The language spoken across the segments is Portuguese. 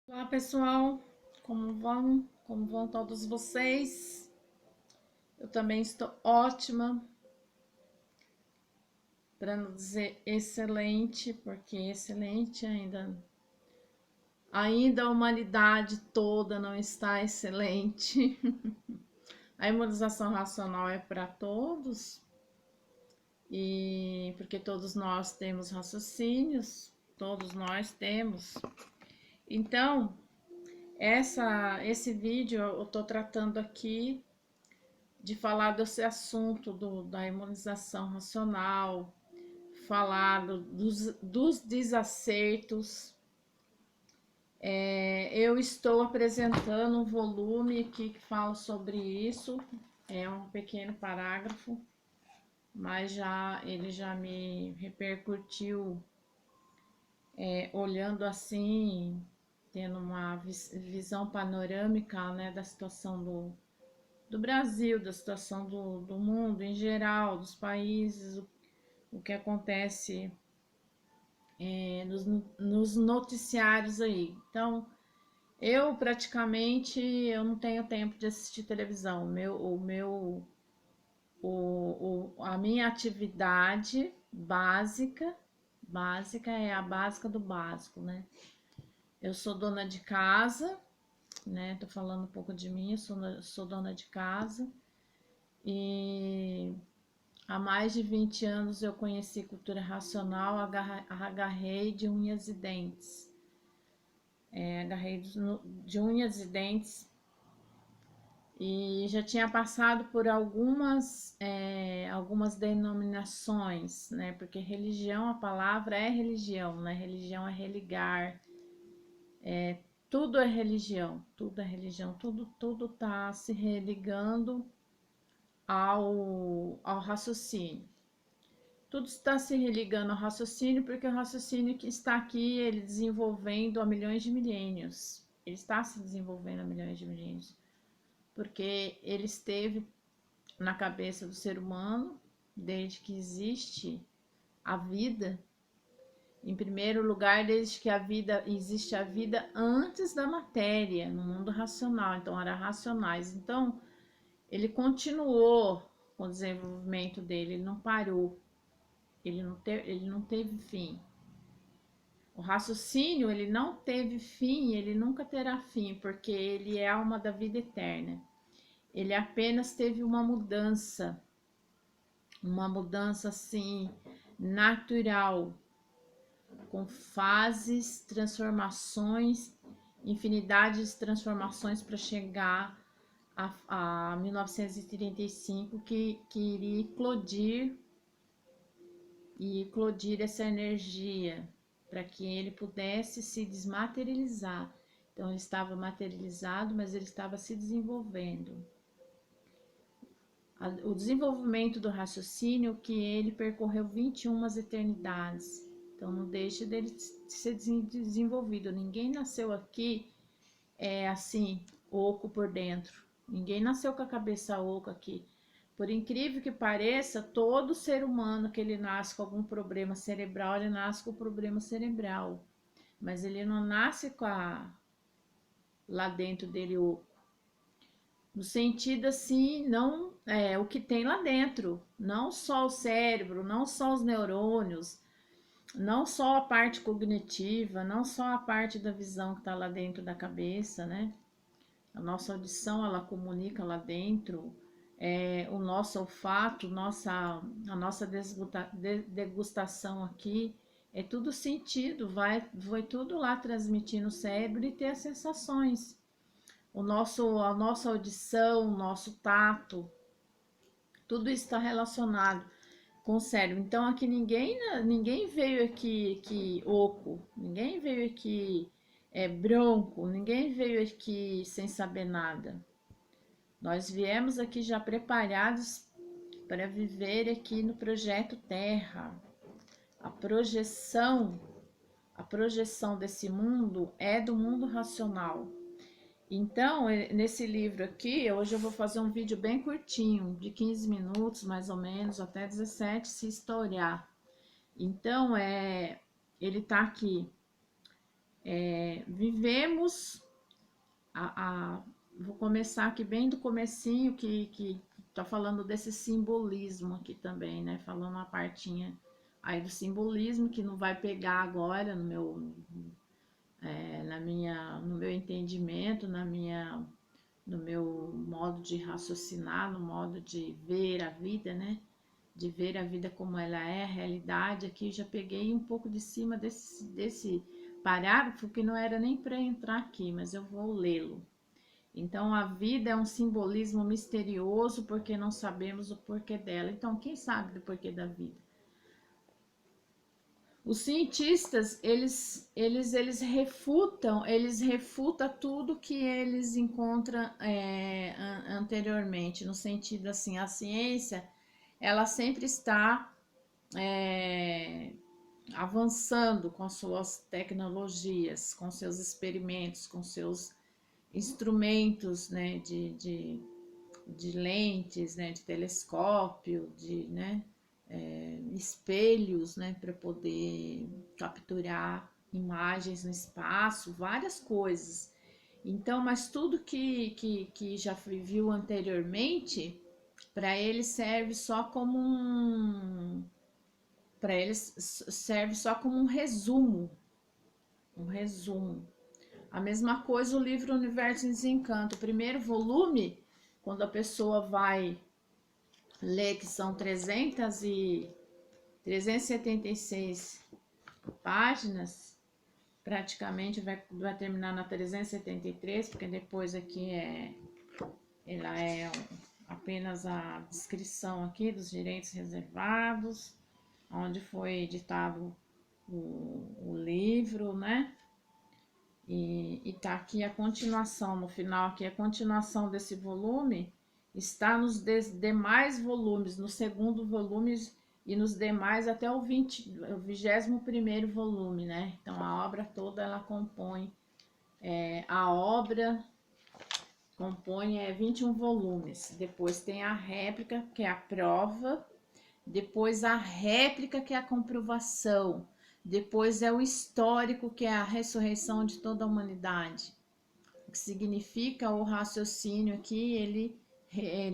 Olá pessoal, como vão? Como vão todos vocês? Eu também estou ótima, para não dizer excelente, porque excelente ainda a humanidade toda não está excelente. A imunização racional é para todos, e porque todos nós temos raciocínios, todos nós temos. Então, esse vídeo eu estou tratando aqui de falar desse assunto da imunização racional, falar dos desacertos. Eu estou apresentando um volume aqui que fala sobre isso, é um pequeno parágrafo, mas ele já me repercutiu, olhando assim, tendo uma visão panorâmica, né, da situação do Brasil, da situação do mundo em geral, dos países, o que acontece nos noticiários aí. Então, eu praticamente eu não tenho tempo de assistir televisão. A minha atividade básica é a básica do básico, né? Eu sou dona de casa, né? Tô falando um pouco de mim, sou dona de casa e há mais de 20 anos eu conheci cultura racional, agarrei de unhas e dentes. Agarrei de unhas e dentes e já tinha passado por algumas denominações, né? Porque religião, a palavra é religião, né? Religião é religar, tudo é religião, tudo é religião, tudo tá se religando ao raciocínio. Tudo está se religando ao raciocínio, porque o raciocínio que está aqui, ele desenvolvendo há milhões de milênios. Ele está se desenvolvendo há milhões de milênios, porque ele esteve na cabeça do ser humano desde que existe a vida. Em primeiro lugar, desde que existe a vida antes da matéria, no mundo racional, então era racionais. Então, ele continuou com o desenvolvimento dele, ele não parou. Ele não teve fim. O raciocínio, ele não teve fim, ele nunca terá fim, porque ele é a alma da vida eterna. Ele apenas teve uma mudança assim, natural, com fases, transformações, infinidade de transformações para chegar a 1935, que iria eclodir essa energia para que ele pudesse se desmaterializar. Então ele estava materializado, mas ele estava se desenvolvendo. O desenvolvimento do raciocínio que ele percorreu 21 eternidades. Então não deixe dele ser desenvolvido. Ninguém nasceu aqui assim, oco por dentro. Ninguém nasceu com a cabeça oca aqui. Por incrível que pareça, todo ser humano que ele nasce com algum problema cerebral, ele nasce com problema cerebral. Mas ele não nasce lá dentro dele oco. No sentido assim, não o que tem lá dentro, não só o cérebro, não só os neurônios, não só a parte cognitiva, não só a parte da visão que está lá dentro da cabeça, né? A nossa audição, ela comunica lá dentro, o nosso olfato, a nossa degustação aqui, é tudo sentido, vai tudo lá transmitir no cérebro e ter as sensações. A nossa audição, o nosso tato, tudo isso está relacionado com o cérebro. Então aqui ninguém veio aqui oco, ninguém veio aqui bronco, ninguém veio aqui sem saber nada. Nós viemos aqui já preparados para viver aqui no projeto Terra. A projeção, a projeção desse mundo é do mundo racional. Então, nesse livro aqui, hoje eu vou fazer um vídeo bem curtinho, de 15 minutos, mais ou menos, até 17, se estourar. Então, ele tá aqui. Vivemos vou começar aqui bem do comecinho, que tá falando desse simbolismo aqui também, né? Falando uma partinha aí do simbolismo, que não vai pegar agora no meu entendimento, no meu modo de raciocinar, no modo de ver a vida, né? De ver a vida como ela é, a realidade. Aqui eu já peguei um pouco de cima desse parágrafo, que não era nem para entrar aqui, mas eu vou lê-lo. Então, a vida é um simbolismo misterioso porque não sabemos o porquê dela. Então, quem sabe do porquê da vida? Os cientistas, eles refutam tudo que eles encontram anteriormente, no sentido assim, a ciência, ela sempre está avançando com suas tecnologias, com seus experimentos, com seus instrumentos, né, de lentes, né, de telescópio, né, espelhos, né, para poder capturar imagens no espaço, várias coisas. Então, mas tudo que já viu anteriormente, para ele serve só como para eles serve só como um resumo. A mesma coisa o livro Universo em Desencanto, o primeiro volume, quando a pessoa vai ler, que são 376 páginas, praticamente vai terminar na 373, porque depois aqui ela é apenas a descrição aqui dos direitos reservados, onde foi editado o livro, né? E tá aqui a continuação, no final aqui a continuação desse volume está nos demais volumes, no segundo volume e nos demais até o 21º volume, né? Então a obra toda ela compõe, a obra compõe 21 volumes. Depois tem a réplica, que é a prova, depois a réplica, que é a comprovação. Depois é o histórico, que é a ressurreição de toda a humanidade. O que significa o raciocínio aqui, ele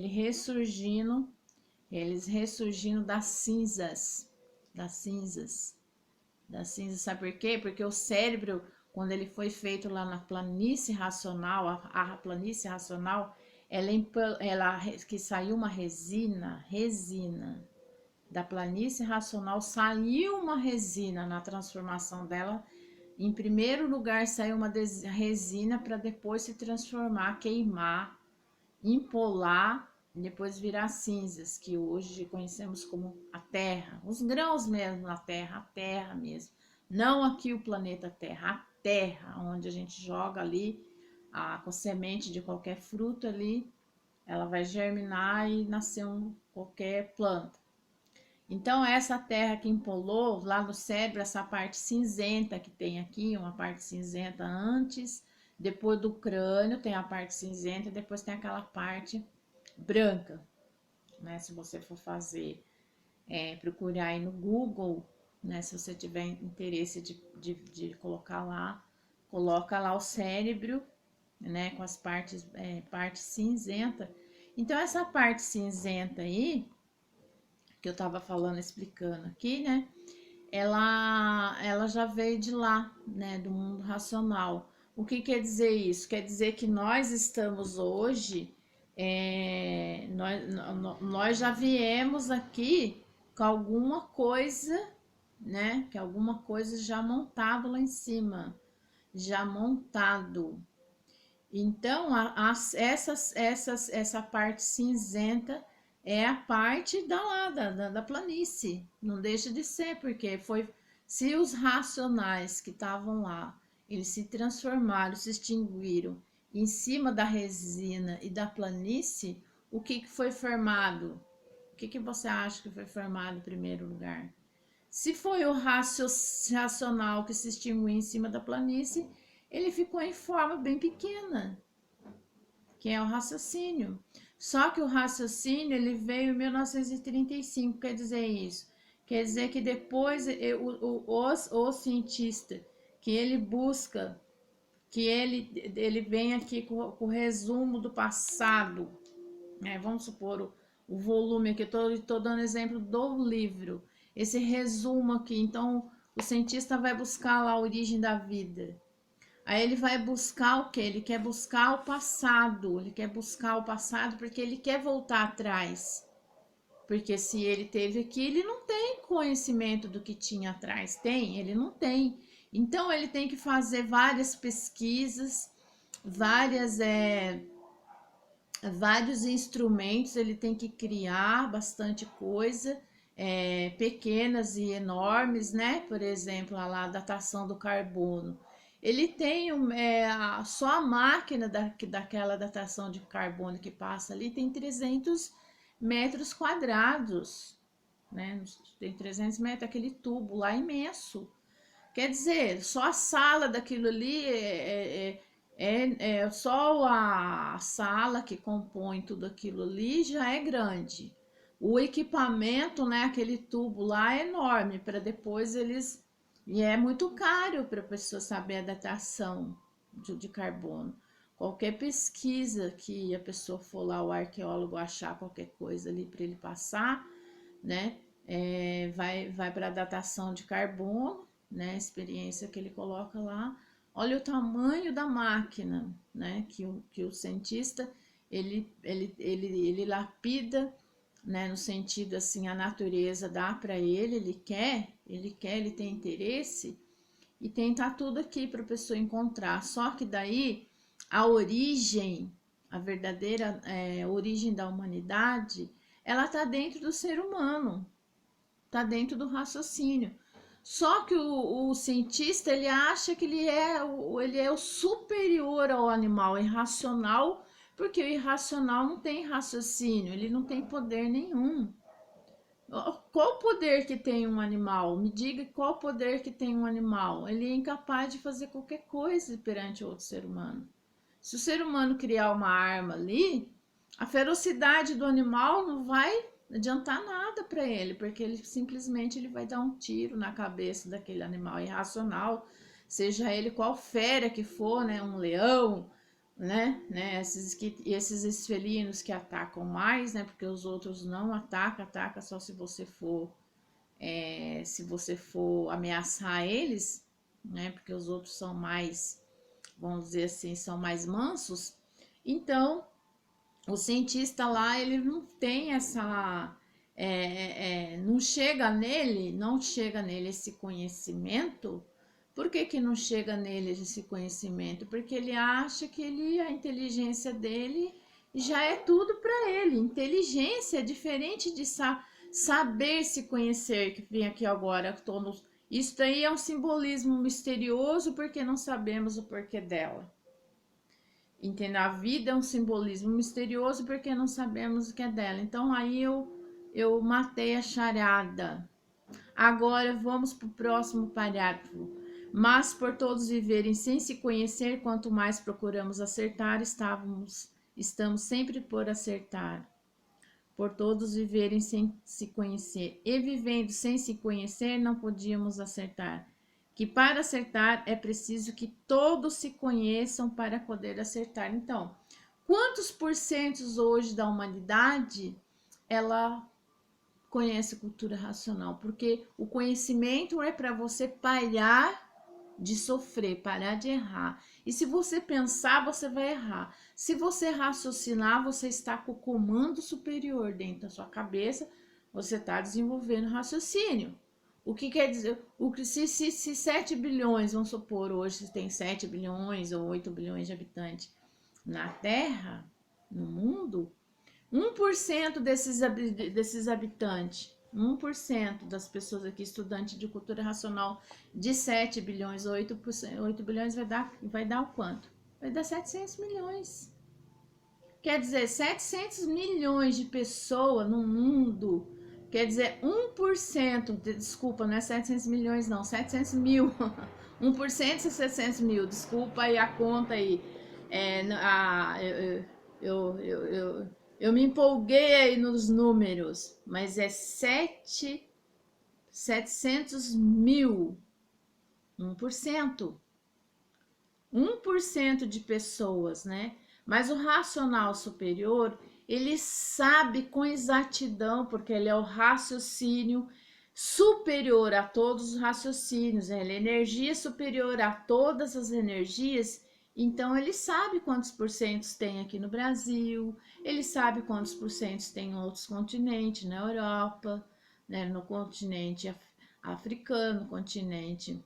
ressurgindo, eles ressurgindo das cinzas, sabe por quê? Porque o cérebro, quando ele foi feito lá na planície racional, a planície racional, ela que saiu uma resina, da planície racional saiu uma resina na transformação dela. Em primeiro lugar, saiu uma resina para depois se transformar, queimar, empolar, e depois virar cinzas, que hoje conhecemos como a Terra. Os grãos mesmo na Terra, a Terra mesmo. Não aqui o planeta Terra, a Terra, onde a gente joga ali com semente de qualquer fruto ali, ela vai germinar e nascer qualquer planta. Então, essa terra que empolou lá no cérebro, essa parte cinzenta que tem aqui, uma parte cinzenta antes, depois do crânio tem a parte cinzenta, depois tem aquela parte branca, né? Se você for procurar aí no Google, né? Se você tiver interesse de colocar lá, coloca lá o cérebro, né? Com as parte cinzenta. Então, essa parte cinzenta aí, que eu estava falando, explicando aqui, né? Ela já veio de lá, né? Do mundo racional. O que quer dizer isso? Quer dizer que nós estamos hoje, nós já viemos aqui com alguma coisa, né? Que alguma coisa já montado lá em cima, já montado. Então, essa parte cinzenta é a parte da planície. Não deixa de ser, porque se os racionais que estavam lá, eles se transformaram, se extinguiram em cima da resina e da planície, o que foi formado? O que você acha que foi formado em primeiro lugar? Se foi o racional que se extinguiu em cima da planície, ele ficou em forma bem pequena, que é o raciocínio. Só que o raciocínio ele veio em 1935, quer dizer isso? Quer dizer que depois o cientista que ele busca, que ele vem aqui com o resumo do passado, né? Vamos supor o volume aqui, estou dando exemplo do livro, esse resumo aqui. Então, o cientista vai buscar lá a origem da vida. Aí ele vai buscar o quê? Ele quer buscar o passado, ele quer buscar o passado porque ele quer voltar atrás. Porque se ele teve aqui, ele não tem conhecimento do que tinha atrás. Tem? Ele não tem. Então ele tem que fazer várias pesquisas, vários instrumentos, ele tem que criar bastante coisa, pequenas e enormes, né? Por exemplo, a datação do carbono. Ele tem só a máquina daquela datação de carbono que passa ali tem 300 metros quadrados, né? Tem 300 metros, aquele tubo lá imenso. Quer dizer, só a sala daquilo ali só a sala que compõe tudo aquilo ali já é grande. O equipamento, né, aquele tubo lá é enorme para depois eles. E é muito caro para a pessoa saber a datação de carbono. Qualquer pesquisa que a pessoa for lá, o arqueólogo achar qualquer coisa ali para ele passar, né, vai para a datação de carbono, né, a experiência que ele coloca lá. Olha o tamanho da máquina, né, que o cientista ele lapida, né, no sentido assim, a natureza dá para ele tem interesse e tem tá tudo aqui para a pessoa encontrar. Só que daí a origem, a verdadeira origem da humanidade, ela tá dentro do ser humano, tá dentro do raciocínio. Só que o cientista, ele acha que ele é o superior ao animal irracional, porque o irracional não tem raciocínio, ele não tem poder nenhum. Qual poder que tem um animal? Me diga qual poder que tem um animal. Ele é incapaz de fazer qualquer coisa perante outro ser humano. Se o ser humano criar uma arma ali, a ferocidade do animal não vai adiantar nada para ele, porque ele simplesmente ele vai dar um tiro na cabeça daquele animal irracional, seja ele qual fera que for, né, um leão, né, esses felinos que atacam mais, né, porque os outros não ataca só se você for ameaçar eles, né, porque os outros são mais, vamos dizer assim, são mais mansos. Então o cientista lá, ele não tem essa. Não chega nele esse conhecimento. Por que não chega nele esse conhecimento? Porque ele acha que a inteligência dele já é tudo para ele. Inteligência é diferente de saber se conhecer, que vem aqui agora. Isso daí é um simbolismo misterioso porque não sabemos o porquê dela. Entendeu? A vida é um simbolismo misterioso porque não sabemos o que é dela. Então aí eu matei a charada. Agora vamos para o próximo parágrafo. Mas por todos viverem sem se conhecer, quanto mais procuramos acertar, estamos sempre por acertar. Por todos viverem sem se conhecer e vivendo sem se conhecer, não podíamos acertar. Que para acertar é preciso que todos se conheçam para poder acertar. Então, quantos porcentos hoje da humanidade ela conhece cultura racional? Porque o conhecimento é para você parar de sofrer, parar de errar. E se você pensar, você vai errar. Se você raciocinar, você está com o comando superior dentro da sua cabeça, você está desenvolvendo raciocínio. O que quer dizer? Se 7 bilhões, vamos supor, hoje tem 7 bilhões ou 8 bilhões de habitantes na Terra, no mundo, 1% desses habitantes, 1% das pessoas aqui, estudantes de cultura racional de 7 bilhões, 8 bilhões vai dar o quanto? Vai dar 700 milhões. Quer dizer, 700 milhões de pessoas no mundo. Quer dizer, 1%, desculpa, não é 700 milhões não, 700 mil. 1% é 700 mil, desculpa aí a conta aí. Eu me empolguei aí nos números, mas é 700 mil. 1%. 1% de pessoas, né? Mas o racional superior, ele sabe com exatidão, porque ele é o raciocínio superior a todos os raciocínios, ele é energia superior a todas as energias, então ele sabe quantos porcentos tem aqui no Brasil, ele sabe quantos porcentos tem em outros continentes, na Europa, né, no continente africano, continente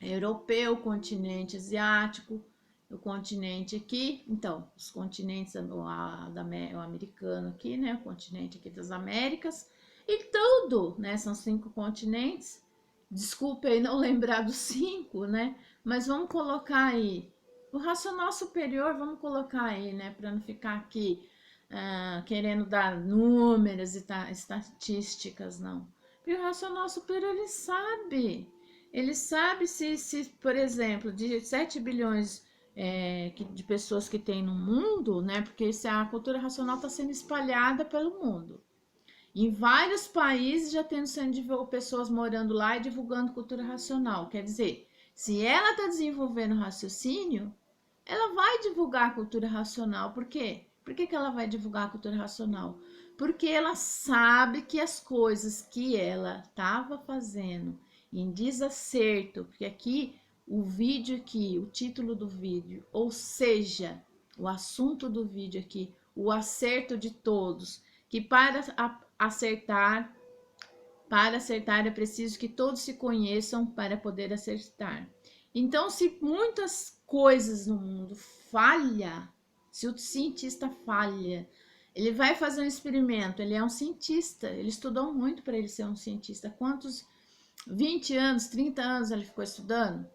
europeu, continente asiático, o continente aqui, então, os continentes, o americano aqui, né, o continente aqui das Américas, e tudo, né, são 5 continentes, desculpe aí não lembrar dos 5, né, mas vamos colocar aí, o racional superior, vamos colocar aí, né, para não ficar aqui querendo dar números e estatísticas, não, porque o racional superior, ele sabe se por exemplo, de 7 bilhões de pessoas que tem no mundo, né? Porque a cultura racional está sendo espalhada pelo mundo. Em vários países já tendo sendo pessoas morando lá e divulgando cultura racional. Quer dizer, se ela está desenvolvendo raciocínio, ela vai divulgar a cultura racional. Por quê? Por que ela vai divulgar a cultura racional? Porque ela sabe que as coisas que ela estava fazendo em desacerto, porque aqui o vídeo aqui, o título do vídeo, ou seja, o assunto do vídeo aqui, o acerto de todos, que acertar é preciso que todos se conheçam para poder acertar. Então, se muitas coisas no mundo falha, se o cientista falha, ele vai fazer um experimento, ele é um cientista, ele estudou muito para ele ser um cientista. Quantos 20 anos, 30 anos ele ficou estudando?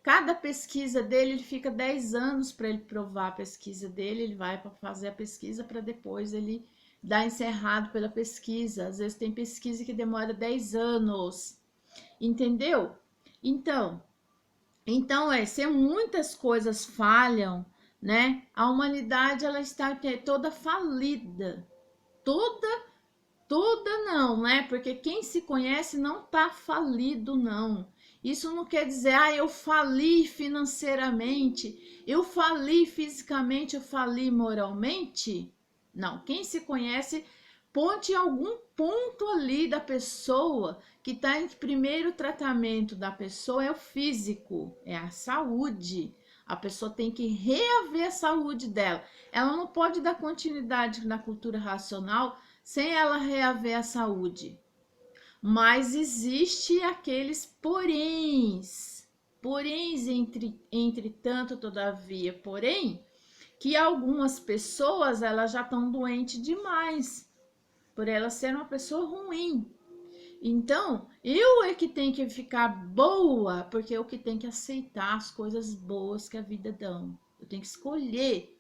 Cada pesquisa dele, ele fica 10 anos para ele provar a pesquisa dele, ele vai para fazer a pesquisa para depois ele dar encerrado pela pesquisa. Às vezes tem pesquisa que demora 10 anos, entendeu? Então se muitas coisas falham, né? A humanidade ela está toda falida, toda não, né? Porque quem se conhece não tá falido, não. Isso não quer dizer, eu fali financeiramente, eu fali fisicamente, eu fali moralmente. Não, quem se conhece, ponte algum ponto ali da pessoa que está em primeiro tratamento da pessoa é o físico, é a saúde. A pessoa tem que reaver a saúde dela. Ela não pode dar continuidade na cultura racional sem ela reaver a saúde. Mas existe aqueles poréns, entretanto, todavia, porém, que algumas pessoas elas já estão doentes demais, por ela ser uma pessoa ruim. Então, eu é que tenho que ficar boa, porque eu que tenho que aceitar as coisas boas que a vida dá. Eu tenho que escolher.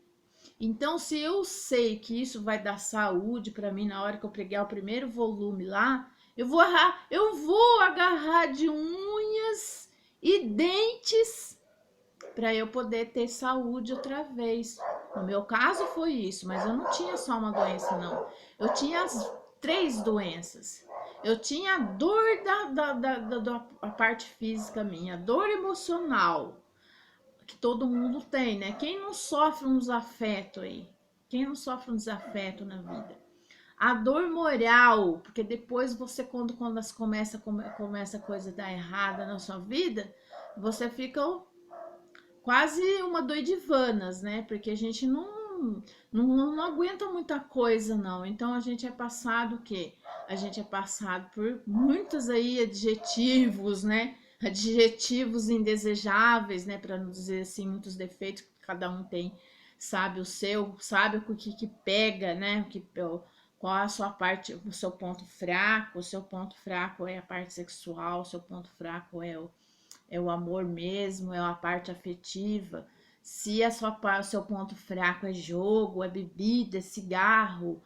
Então, se eu sei que isso vai dar saúde para mim na hora que eu pegar o primeiro volume lá, eu vou agarrar de unhas e dentes para eu poder ter saúde outra vez. No meu caso foi isso, mas eu não tinha só uma doença, não. Eu tinha as 3 doenças. Eu tinha a dor da parte física minha, a dor emocional, que todo mundo tem, né? Quem não sofre um desafeto aí? Quem não sofre um desafeto na vida? A dor moral, porque depois você, quando começa a coisa dar errada na sua vida, você fica quase uma doidivanas, né? Porque a gente não aguenta muita coisa, não. Então a gente é passado o quê? A gente é passado por muitos aí adjetivos, né? Adjetivos indesejáveis, né? Para não dizer assim, muitos defeitos que cada um tem, sabe o seu, sabe o que pega, né? Qual a sua parte, o seu ponto fraco? O seu ponto fraco é a parte sexual, o seu ponto fraco é o amor mesmo, é a parte afetiva. Se o seu ponto fraco é jogo, é bebida, é cigarro,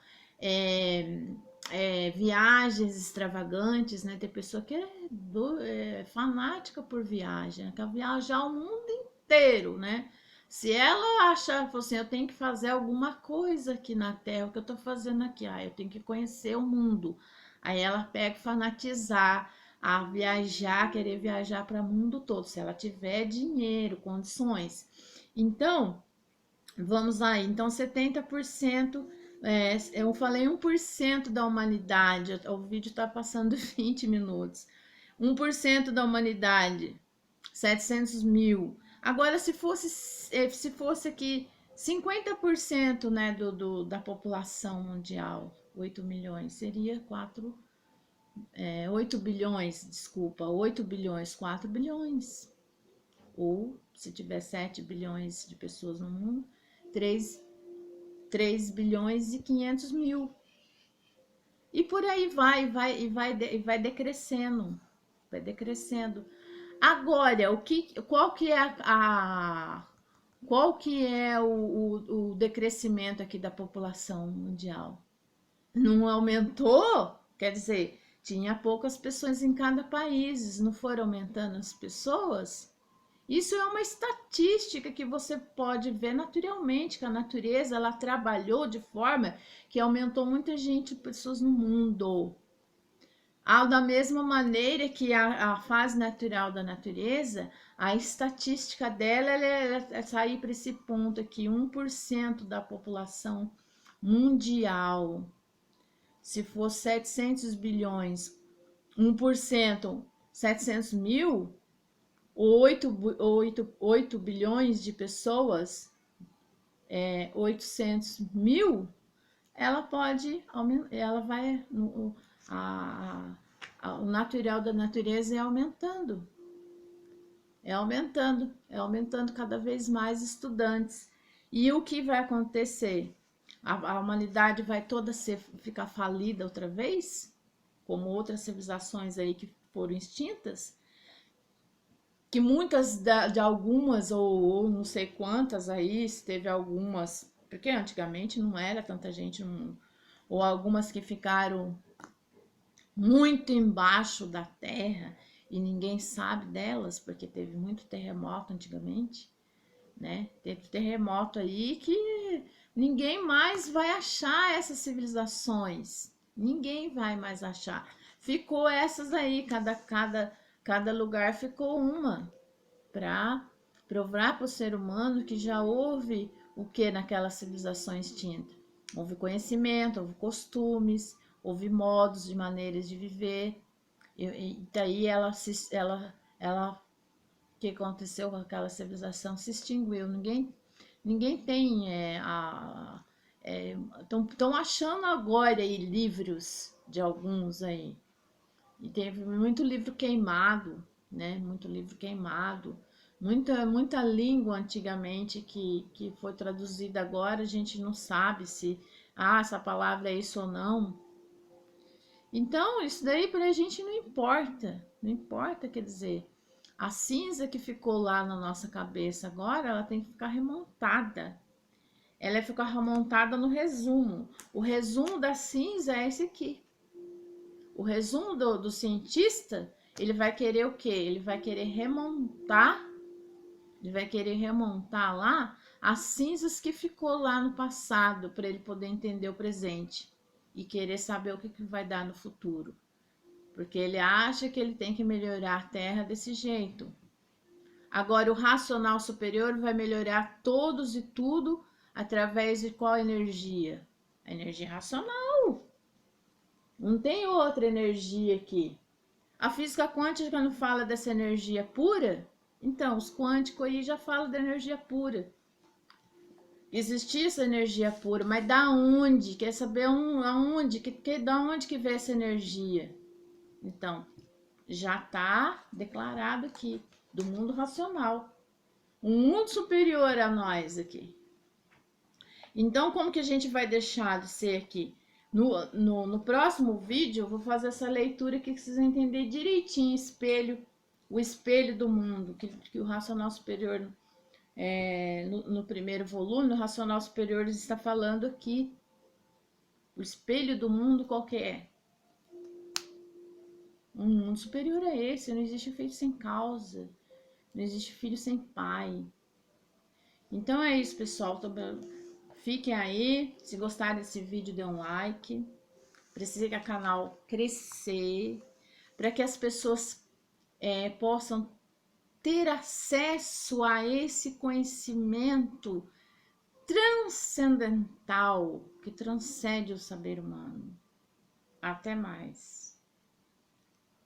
viagens extravagantes, né? Tem pessoa que é fanática por viagem, quer viajar o mundo inteiro, né? Se ela achar assim, eu tenho que fazer alguma coisa aqui na Terra, o que eu tô fazendo aqui? Eu tenho que conhecer o mundo. Aí ela pega fanatizar a viajar, querer viajar para o mundo todo, se ela tiver dinheiro, condições. Então, vamos lá, então 70%, eu falei 1% da humanidade, o vídeo está passando 20 minutos. 1% da humanidade, 700 mil. Agora, se fosse aqui 50%, né, da população mundial, 8 milhões, seria 8 bilhões, desculpa, 8 bilhões, 4 bilhões. Ou, se tiver 7 bilhões de pessoas no mundo, 3 bilhões e 500 mil. E por aí vai decrescendo. Vai decrescendo. Agora, qual que é qual que é o decrescimento aqui da população mundial? Não aumentou? Quer dizer, tinha poucas pessoas em cada país, não foram aumentando as pessoas? Isso é uma estatística que você pode ver naturalmente, que a natureza ela trabalhou de forma que aumentou muita gente, pessoas no mundo. Da mesma maneira que a fase natural da natureza, a estatística dela é sair para esse ponto aqui, 1% da população mundial. Se for 700 bilhões, 1%, 700 mil, 8 bilhões de pessoas, 800 mil, ela pode, ela vai, o natural da natureza é aumentando cada vez mais estudantes. E o que vai acontecer? A humanidade vai toda ficar falida outra vez, como outras civilizações aí que foram extintas, que muitas de algumas, ou não sei quantas aí, se teve algumas, porque antigamente não era tanta gente no mundo, ou algumas que ficaram muito embaixo da terra e ninguém sabe delas, porque teve muito terremoto antigamente, né? Teve terremoto aí que ninguém mais vai achar essas civilizações, ninguém vai mais achar. Ficou essas aí, cada lugar ficou uma, para provar para o ser humano que já houve o que naquela civilização extinta. Houve conhecimento, houve costumes, houve modos de maneiras de viver. E daí o que aconteceu com aquela civilização se extinguiu. Ninguém tem estão achando agora aí livros de alguns aí. E teve muito livro queimado, né? Muito livro queimado. Muita língua antigamente que foi traduzida agora, a gente não sabe se essa palavra é isso ou não. Então, isso daí para a gente não importa. Não importa, quer dizer, a cinza que ficou lá na nossa cabeça agora, ela tem que ficar remontada. Ela vai ficar remontada no resumo. O resumo da cinza é esse aqui. O resumo do cientista, ele vai querer o quê? Ele vai querer remontar lá as cinzas que ficou lá no passado, para ele poder entender o presente e querer saber o que vai dar no futuro. Porque ele acha que ele tem que melhorar a Terra desse jeito. Agora, o racional superior vai melhorar todos e tudo através de qual energia? A energia racional. Não tem outra energia aqui. A física quântica não fala dessa energia pura? Então, os quânticos aí já falam da energia pura. Existia essa energia pura, mas da onde? Quer saber aonde? Da onde que veio essa energia? Então, já está declarado aqui, do mundo racional. Um mundo superior a nós aqui. Então, como que a gente vai deixar de ser aqui? No próximo vídeo, eu vou fazer essa leitura aqui que vocês vão entender direitinho o espelho do mundo, que o racional superior, no primeiro volume, no racional superior, está falando aqui. O espelho do mundo qual que é? Um mundo superior a esse, não existe filho sem causa, não existe filho sem pai. Então é isso, pessoal. Fiquem aí. Se gostarem desse vídeo, dê um like. Precisa que o canal crescer. para que as pessoas possam ter acesso a esse conhecimento transcendental que transcende o saber humano. Até mais.